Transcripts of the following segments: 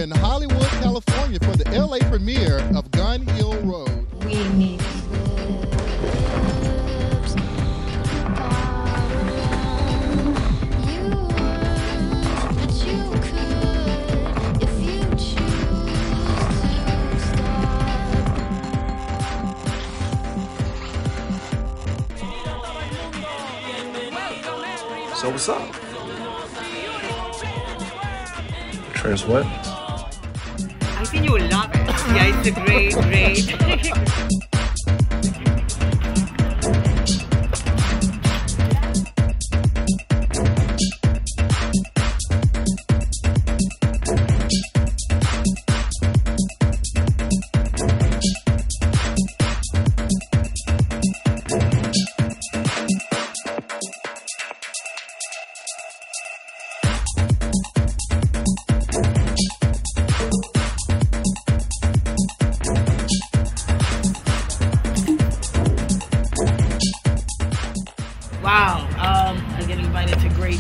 in Hollywood, California for the LA premiere of Gun Hill Road. We need So what's up? Trans what? I think you will love it. Yeah, it's a great. Wow, I get invited to great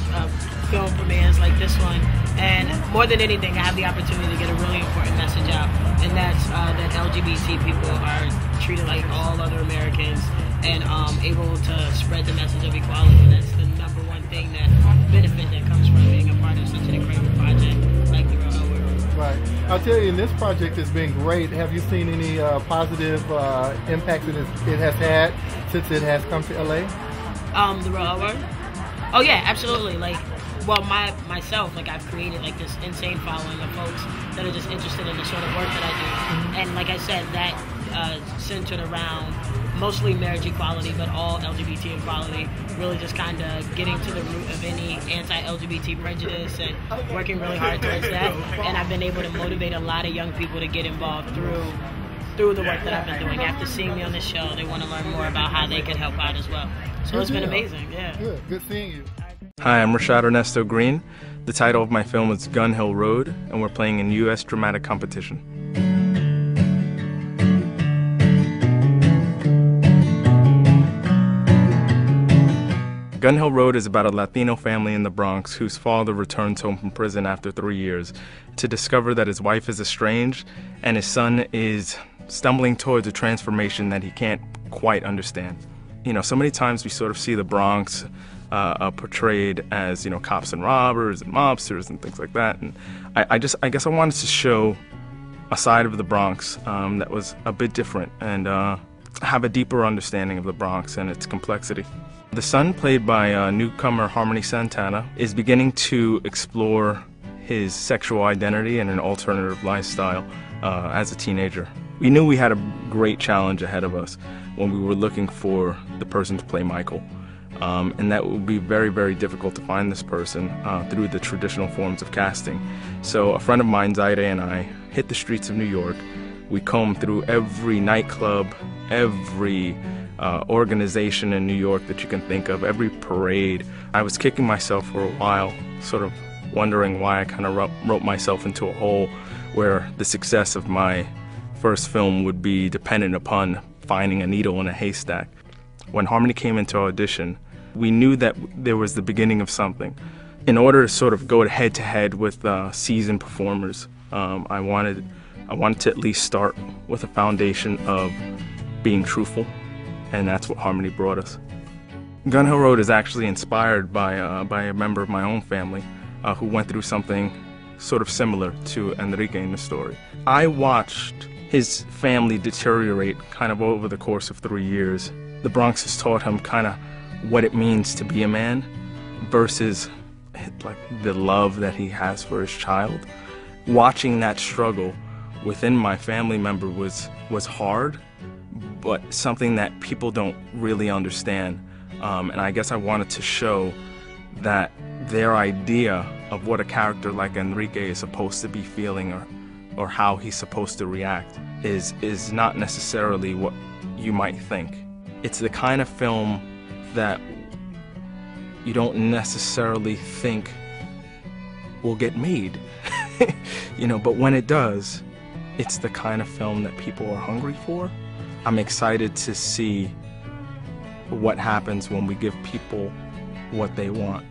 film premieres like this one, and more than anything, I have the opportunity to get a really important message out, and that's that LGBT people are treated like all other Americans and able to spread the message of equality. That's the number one thing, that benefit that comes from being a part of such an incredible project like the Real World. Right. I'll tell you, this project has been great. Have you seen any positive impact that it has had since it has come to LA? The Real World? Oh yeah, absolutely. Like, well, myself, like, I've created like this insane following of folks that are just interested in the sort of work that I do. And like I said, that centered around mostly marriage equality, but all LGBT equality, really just kind of getting to the root of any anti-LGBT prejudice and working really hard towards that. And I've been able to motivate a lot of young people to get involved through the work that I've been doing. After seeing me on this show, they want to learn more about how they can help out as well. So it's been amazing, yeah. Good seeing you. Hi, I'm Rashaad Ernesto Green. The title of my film is Gun Hill Road, and we're playing in U.S. dramatic competition. Gun Hill Road is about a Latino family in the Bronx whose father returns home from prison after 3 years to discover that his wife is estranged and his son is stumbling towards a transformation that he can't quite understand. You know, so many times we sort of see the Bronx portrayed as, you know, cops and robbers and mobsters and things like that. And I guess I wanted to show a side of the Bronx that was a bit different and have a deeper understanding of the Bronx and its complexity. The son, played by newcomer Harmony Santana, is beginning to explore his sexual identity and an alternative lifestyle as a teenager. We knew we had a great challenge ahead of us when we were looking for the person to play Michael. And that would be very, very difficult to find this person through the traditional forms of casting. So a friend of mine, Zaire, and I hit the streets of New York. We combed through every nightclub, every organization in New York that you can think of, every parade. I was kicking myself for a while, sort of wondering why I kind of wrote myself into a hole where the success of my first film would be dependent upon finding a needle in a haystack. When Harmony came into audition, we knew that there was the beginning of something. In order to sort of go head-to-head with seasoned performers, I wanted to at least start with a foundation of being truthful, and that's what Harmony brought us. Gun Hill Road is actually inspired by a member of my own family who went through something sort of similar to Enrique in the story. I watched his family deteriorate kind of over the course of 3 years. The Bronx has taught him kind of what it means to be a man versus like the love that he has for his child. Watching that struggle within my family member was hard, but something that people don't really understand. And I guess I wanted to show that their idea of what a character like Enrique is supposed to be feeling or how he's supposed to react is not necessarily what you might think. It's the kind of film that you don't necessarily think will get made, you know, but when it does, it's the kind of film that people are hungry for. I'm excited to see what happens when we give people what they want.